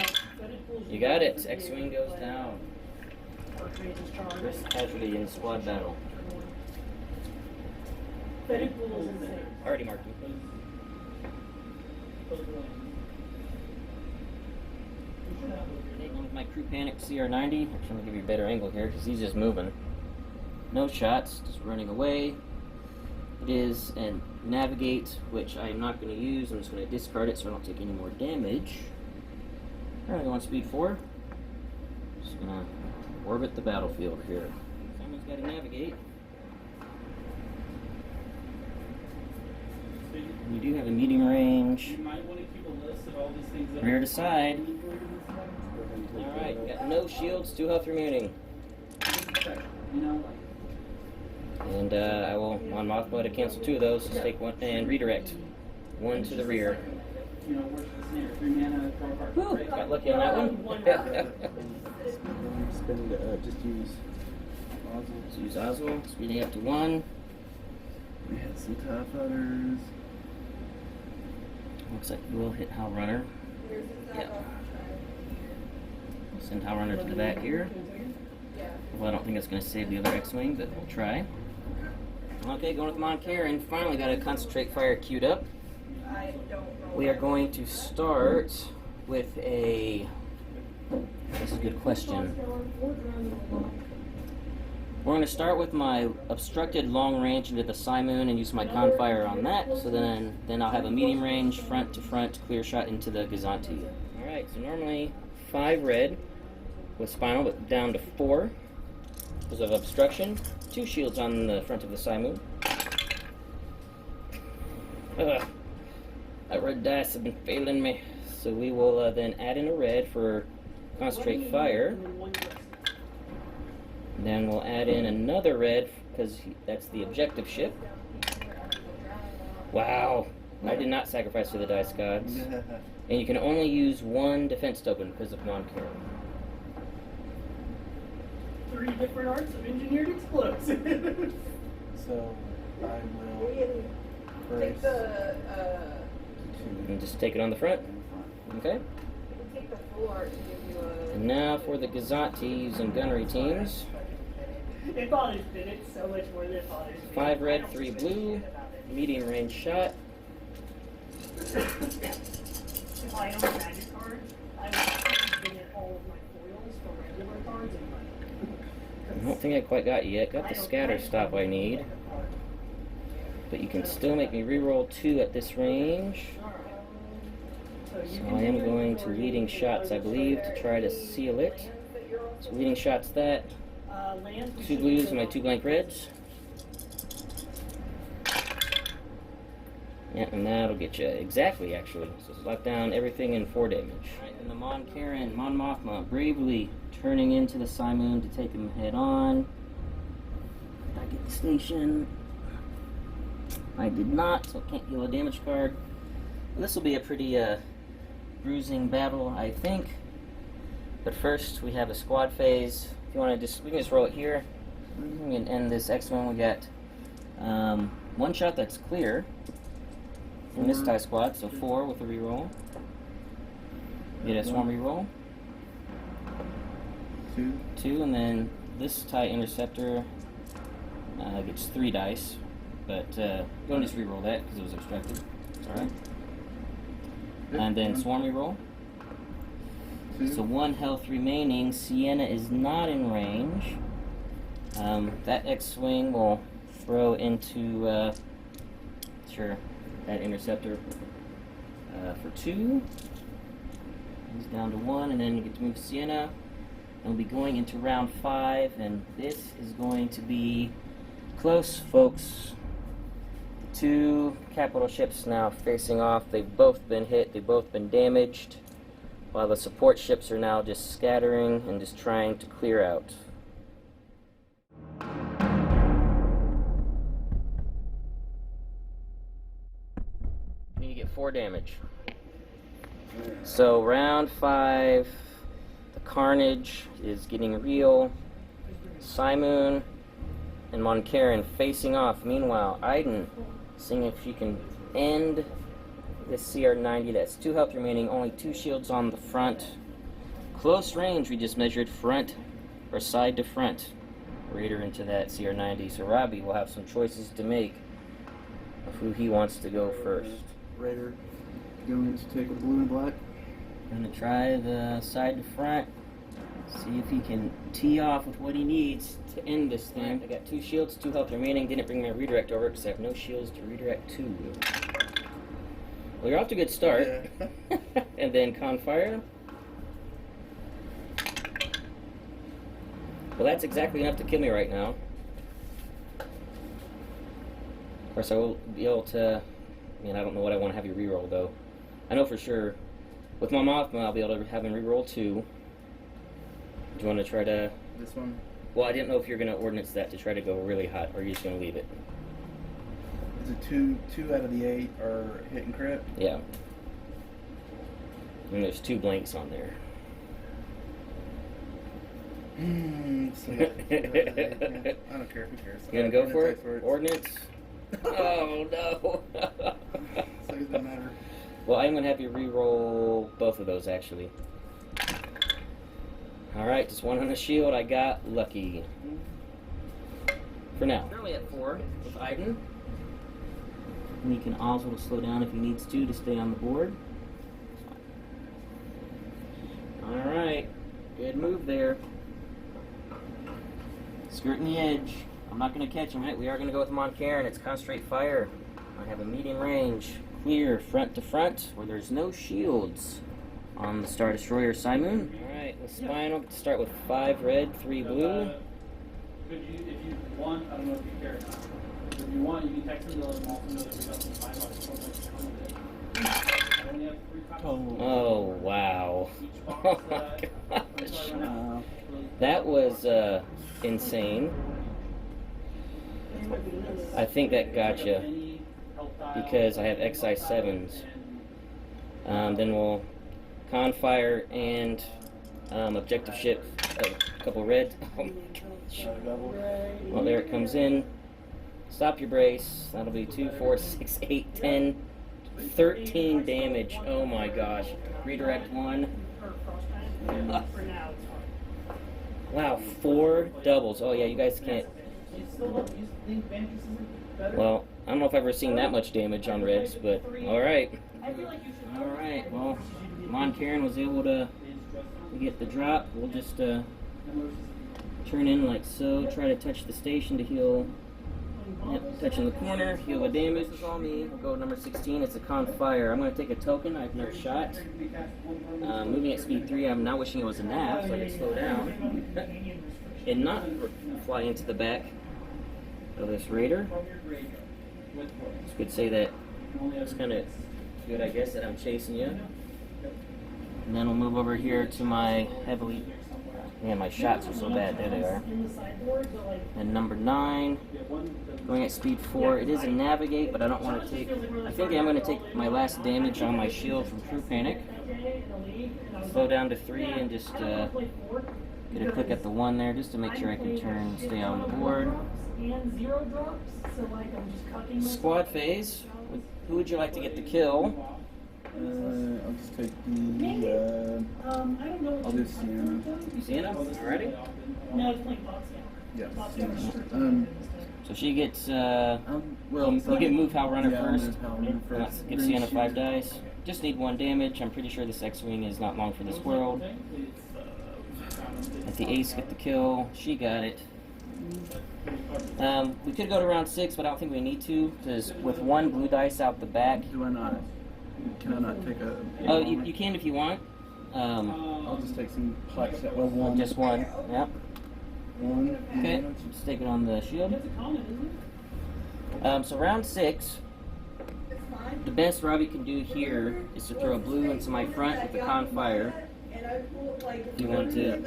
You got it. X-Wing goes down. First casualty in squad battle. Already marked him. With my crew panic CR90. Actually, I'm gonna give you a better angle here because he's just moving. No shots, just running away. It is a navigate, which I'm not going to use. I'm just going to discard it so I don't take any more damage. Currently on speed 4. Just going to orbit the battlefield here. Someone's got to navigate. You do have a medium range. Rear to side. Alright, got no shields, 2 health remaining. And I will, on Mothma, to cancel 2 of those. Just take 1 and redirect. 1 to the rear. Whew, got lucky on that one. Just use Ozzel. Let's use Ozzel, speeding up to 1. We had some TIE Fighters. Looks like we'll hit Howl Runner. Yep. Send Howl Runner to the back here. Well, I don't think it's going to save the other X-Wing, but we'll try. Okay, going with Mon Karen. Finally got a concentrate fire queued up. We are going to start with a That's a good question. We're going to start with my obstructed long range into the Simoon and use my Confire on that. So then I'll have a medium range front to front clear shot into the Gazanti. Alright, so normally 5 red with Spinal, but down to 4 because of obstruction. 2 shields on the front of the Simoon. That red dice have been failing me. So we will then add in a red for Concentrate Fire. Then we'll add in another red because that's the objective ship. Wow, I did not sacrifice to the dice gods. And you can only use 1 defense token because of non-care. 3 different arts of engineered explosives. So I will Take first the, And just take it on the front. Okay. you can take the full art to give you a... And now for the Gazanti using gunnery teams. If others did it so much more than others did. 5 red, 3 blue. Medium range shot. If I owned a magic card, I would get all of my foils for regular cards and I don't think I quite got you yet. Got the scatter stop I need. But you can still make me reroll 2 at this range. So I am going to leading shots, I believe, to try to seal it. So leading shots that. 2 blues and my 2 blank reds. Yeah, and that'll get you exactly, actually. So lock down everything in 4 damage. Right, and the Mon Mothma, bravely turning into the Simoon to take him head on. Did I get the station? I did not, so I can't heal a damage card. This will be a pretty bruising battle, I think. But first, we have a squad phase. If you want to we can just roll it here. We can end this X1. We got 1 shot that's clear in this TIE squad, so 4 with a reroll. Get a swarm reroll. 2, and then this TIE interceptor gets 3 dice. But don't just reroll that because it was obstructed. It's alright. And then swarm reroll. So 1 health remaining. Sienna is not in range. That X-Wing will throw into that interceptor for 2. He's down to 1, and then you get to move Sienna. And we'll be going into round 5, and this is going to be close, folks. 2 capital ships now facing off. They've both been hit, they've both been damaged, while the support ships are now just scattering and just trying to clear out. You get 4 damage. So round 5, the carnage is getting real. Simoon and Moncaren facing off. Meanwhile, Iden seeing if she can end this CR90. That's 2 health remaining, only 2 shields on the front. Close range, we just measured front or side to front. Raider into that CR90. So Robbie will have some choices to make of who he wants to go first. Raider going to take a blue and black. Gonna try the side to front. See if he can tee off with what he needs to end this thing. I got 2 shields, 2 health remaining. Didn't bring my redirect over because I have no shields to redirect to. Well, you're off to a good start. Yeah. And then Confire. Well, that's exactly enough to kill me right now. Of course, I will be able to... I mean, I don't know what I want to have you reroll, though. I know for sure, with my Mothma, I'll be able to have him reroll 2. Do you want to try to... This one? Well, I didn't know if you're going to ordinance that to try to go really hot, or are you just going to leave it? Is it 2 out of the 8 are hit and crit? Yeah. And there's 2 blanks on there. So I don't care. Who cares? You gonna go for it? Ordnance? Oh no! So it doesn't matter. Well, I'm gonna have you re-roll both of those actually. All right, just 1 on the shield. I got lucky. For now. Currently at 4 with Iden. And you can Ozzel to slow down if he needs to stay on the board. Alright. Good move there. Skirting the edge. I'm not going to catch him. Right? We are going to go with Mon Cairn. It's concentrate fire. I have a medium range. Clear front to front where there's no shields on the Star Destroyer Simoon. Alright, with Spinal, start with 5 red, 3 blue. Could you, if you want, I don't know if you care or not. If you want, you can text them to let them also know that we got some $5 I only have 3 copies. Oh, wow. Each Oh box, my gosh. That was insane. I think that gotcha because I have XI7s. Then we'll Confire and objective ship a couple red. Oh my gosh. Well, there it comes in. Stop your brace. That'll be 2, 4, 6, 8, 10, 13 damage. Oh my gosh. Redirect 1. Wow, 4 doubles. Oh yeah, you guys can't. Well, I don't know if I've ever seen that much damage on reds, but alright. Alright, well, Mon Cairn was able to get the drop. We'll just turn in like so, try to touch the station to heal. Yep, touching the corner, heal the damage. This is all me. We'll go number 16, it's a Confire. I'm going to take a token I've never shot. Moving at speed 3, I'm not wishing it was a nav so I could slow down. And not fly into the back of this Raider. You could say that it's kind of good, I guess, that I'm chasing you. And then we'll move over here to my heavily... Man, my shots are so bad. There they are. And number 9, going at speed 4. It is a navigate, but I don't want to take... I think I'm going to take my last damage on my shield from True Panic. Slow down to 3 and just get a click at the 1 there, just to make sure I can turn and stay on the board. Squad phase. Who would you like to get the kill? I'll just take the, I'll do Sienna. Sienna? Alrighty. No, it's playing box, Yeah, yeah. Sienna. So she gets, Well, you get Move Hal Runner yeah, first. Move Hal Runner first. Give Sienna 5 dice. Just need 1 damage. I'm pretty sure this X-Wing is not long for this world. Let the Ace get the kill. She got it. We could go to round 6, but I don't think we need to, because with 1 blue dice out the back. Do I not? Can I not take a... Oh, you can if you want. I'll just take some black set. Well, 1. Just 1. Yep. 1. Okay. Just take it on the shield. So round 6. The best Robbie can do here is to throw a blue into my front with the Confire. If you want to...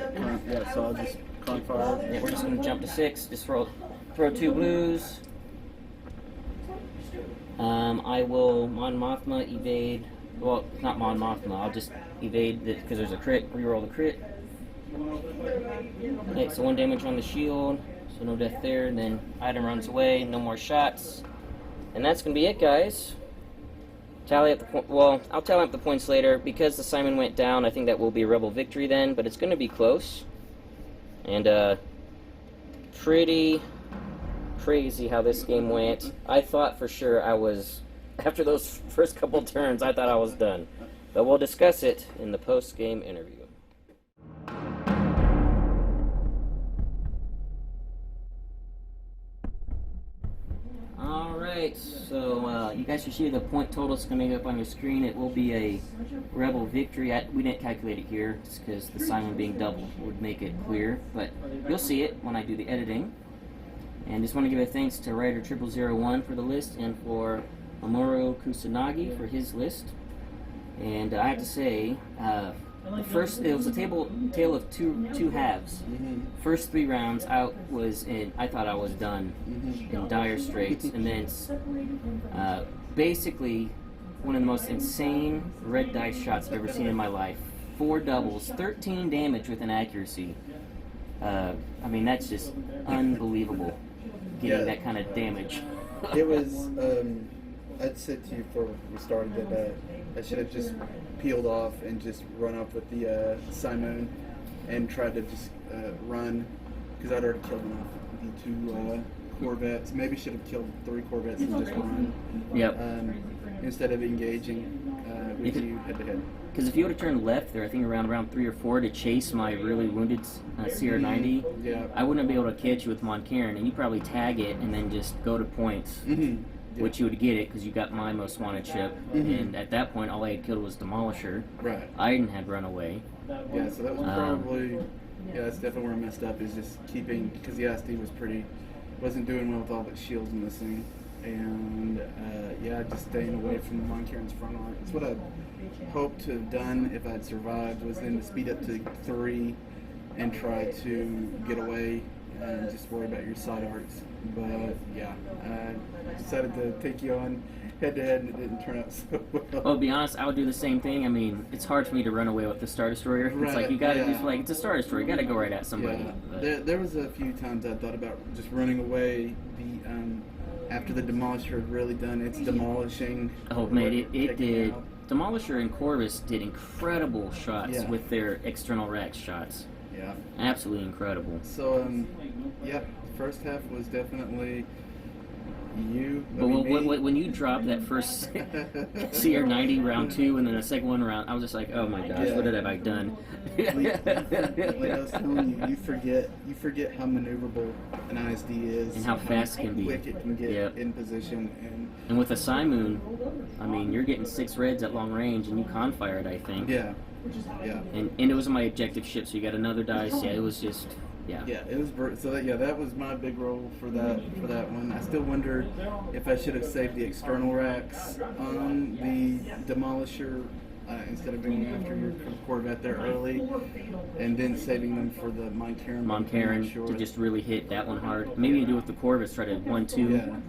Yeah, so I'll just Confire. Yeah, we're just going to jump to 6. Just throw 2 blues. I will Mon Mothma evade. Well, not Mon Mothma. I'll just evade it because there's a crit. Reroll the crit. Okay, so 1 damage on the shield. So no death there. And then item runs away. No more shots. And that's going to be it, guys. Tally up the well, I'll tally up the points later. Because the Simon went down, I think that will be a Rebel victory then. But it's going to be close. And pretty crazy how this game went. I thought for sure I was, after those first couple turns, I thought I was done. But we'll discuss it in the post-game interview. Alright, so you guys should see the point totals coming up on your screen. It will be a Rebel victory. We didn't calculate it here, just because the Simon being doubled would make it clear. But you'll see it when I do the editing. And just want to give a thanks to Writer 0001 for the list and for Amuro Kusanagi for his list. And I have to say, it was a tale of two halves. First 3 rounds, I thought I was done in dire straits, and then basically one of the most insane red dice shots I've ever seen in my life. 4 doubles, 13 damage with an accuracy. I mean, that's just unbelievable. Getting that kind of damage. It was, I'd said to you before we started that I should have just peeled off and just run up with the Simon and tried to just run, because I'd already killed enough of the 2 Corvettes. Maybe should have killed 3 Corvettes and just run. Yep. Instead of engaging with you head to head. Because if you would have turned left there, I think around round 3 or 4 to chase my really wounded CR90, Yeah. I wouldn't be able to catch you with Mon Cairn, and you probably tag it and then just go to points, which you would get it because you got my most wanted ship. And at that point, all I had killed was Demolisher. Right. Iden had run away. Yeah, so that was probably, yeah, that's definitely where I messed up, is just keeping, because the ISD wasn't doing well with all the shields missing. And, yeah, just staying away from the Mon Cairn's front arc. It's what I hoped to have done if I'd survived, was then to speed up to 3 and try to get away and just worry about your side arcs. But, yeah, I decided to take you on head-to-head, and it didn't turn out so well. Well, to be honest, I would do the same thing. I mean, it's hard for me to run away with the Star Destroyer. Right, It's like, you gotta, yeah. it's like, it's a Star Destroyer, you gotta go right at somebody. Yeah. But- There was a few times I thought about just running away after the Demolisher had really done its demolishing. Oh man, it taking did. out. Demolisher and Corvus did incredible shots Yeah. with their external rack shots. Yeah. Absolutely incredible. So, yeah, the first half was definitely you. But when you dropped that first CR90 round 2 and then the second one round, I was just like, oh my gosh, Yeah. what have I done? Like I was telling you, you forget how maneuverable an ISD is, And how fast it can be. quick it can get Yep. in position, and And with a Simoon, I mean, you're getting 6 reds at long range and you con-fire it, I think. yeah. And it was my objective ship, so you got another dice. Yeah, it was just, yeah. Yeah, it was so that was my big role for that one. I still wonder if I should have saved the external racks on the Demolisher instead of going after your Corvette there early, and then saving them for the Mon Cairn. Mon Cairn to just really hit that one hard. Maybe you do with the Corvus, try to 1-2.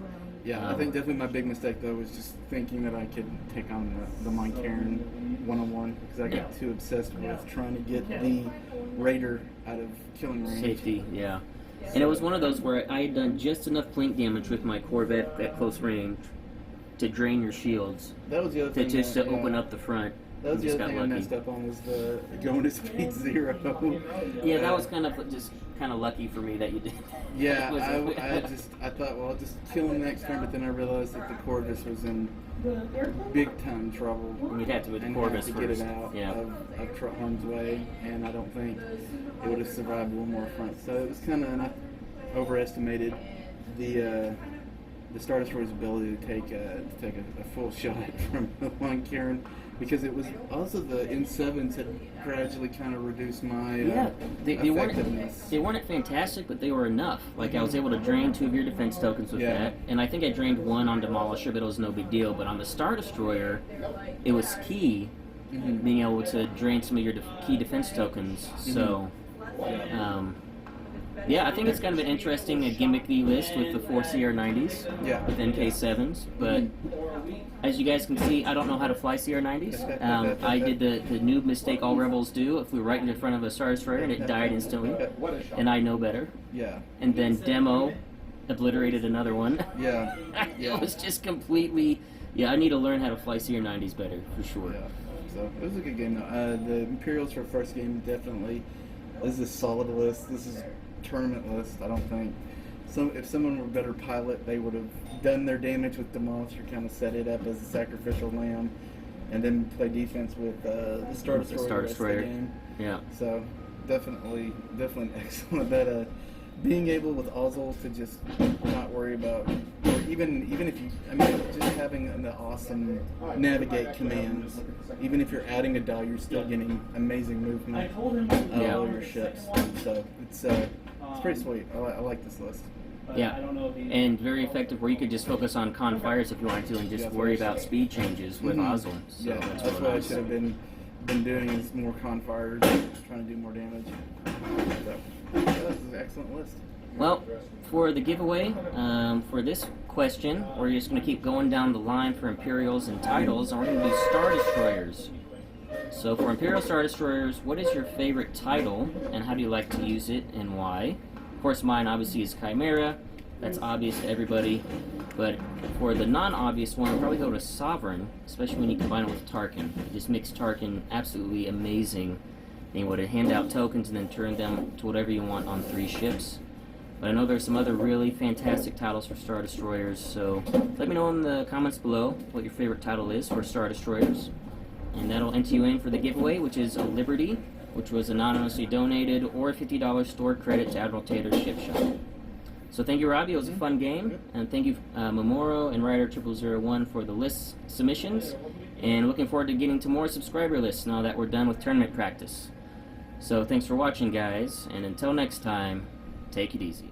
Yeah, I think definitely my big mistake though was just thinking that I could take on the Mon Cairn one-on-one, because I got too obsessed with trying to get the Raider out of killing range. Safety, yeah. And it was one of those where I had done just enough blink damage with my Corvette at close range to drain your shields, That was the other to thing. just to open up the front. That was You the just other got thing I lucky. messed up on, was the going to speed 0. Yeah, that was kind of lucky for me that you did. Yeah, It was- I thought, well, I'll just kill him next turn, but then I realized that the Corvus was in big time trouble. And you'd have to with the and Corvus have to get first. it out Yeah. of harm's way, and I don't think it would have survived one more front. So it was kind of, and I overestimated the Star Destroyer's ability to take a full shot from Mon Cairn, because it was also the N7s had gradually kind of reduced my They effectiveness. weren't fantastic, but they were enough. Like, I was able to drain 2 of your defense tokens with Yeah. that, and I think I drained 1 on Demolisher, but it was no big deal. But on the Star Destroyer, it was key being able to drain some of your key defense tokens. So, yeah, I think it's kind of an interesting gimmicky list with the 4 CR90s, Yeah. with NK7s, but as you guys can see, I don't know how to fly CR90s. I did the noob mistake all rebels do. I flew right in front of a Star Destroyer and it died instantly, and I know better. Yeah. And then Demo obliterated another one. Yeah. It was just completely, I need to learn how to fly CR90s better, for sure. Yeah. So it was a good game though. The Imperials for first game definitely. This is a solid list. This is tournament list. I don't think if someone were a better pilot, they would have done their damage with Demolisher, kind of set it up as a sacrificial lamb, and then play defense with the Star With the Destroyer. Star the rest of the Destroyer. game. Yeah. So definitely excellent. That being able with Ozzel to just not worry about, or even if you, I mean, just having the awesome navigate commands. Even if you're adding a dial, you're still getting amazing movement of Yeah. all your ships. So it's pretty sweet. I like this list. Yeah, and very effective where you could just focus on con fires if you wanted to and just worry about speed changes with Ozzel. So Yeah, that's that's really what I nice. should have been doing, is more con fires, trying to do more damage. So that was an excellent list. Well, for the giveaway, for this question, we're just going to keep going down the line for Imperials and titles, and we're going to do Star Destroyers. So for Imperial Star Destroyers, what is your favorite title, and how do you like to use it, and why? Of course, mine obviously is Chimera. That's obvious to everybody. But for the non-obvious one, I'll probably go to Sovereign, especially when you combine it with Tarkin. It just makes Tarkin absolutely amazing. Being able to hand out tokens and then turn them to whatever you want on 3 ships. But I know there's some other really fantastic titles for Star Destroyers, so let me know in the comments below what your favorite title is for Star Destroyers. And that'll enter you in for the giveaway, which is a Liberty, which was anonymously donated, or a $50 stored credit to Admiral Tater's ship shop. So thank you, Robbie. It was a fun game. And thank you, Memoro and Rider 0001 for the list submissions. And looking forward to getting to more subscriber lists now that we're done with tournament practice. So thanks for watching, guys. And until next time, take it easy.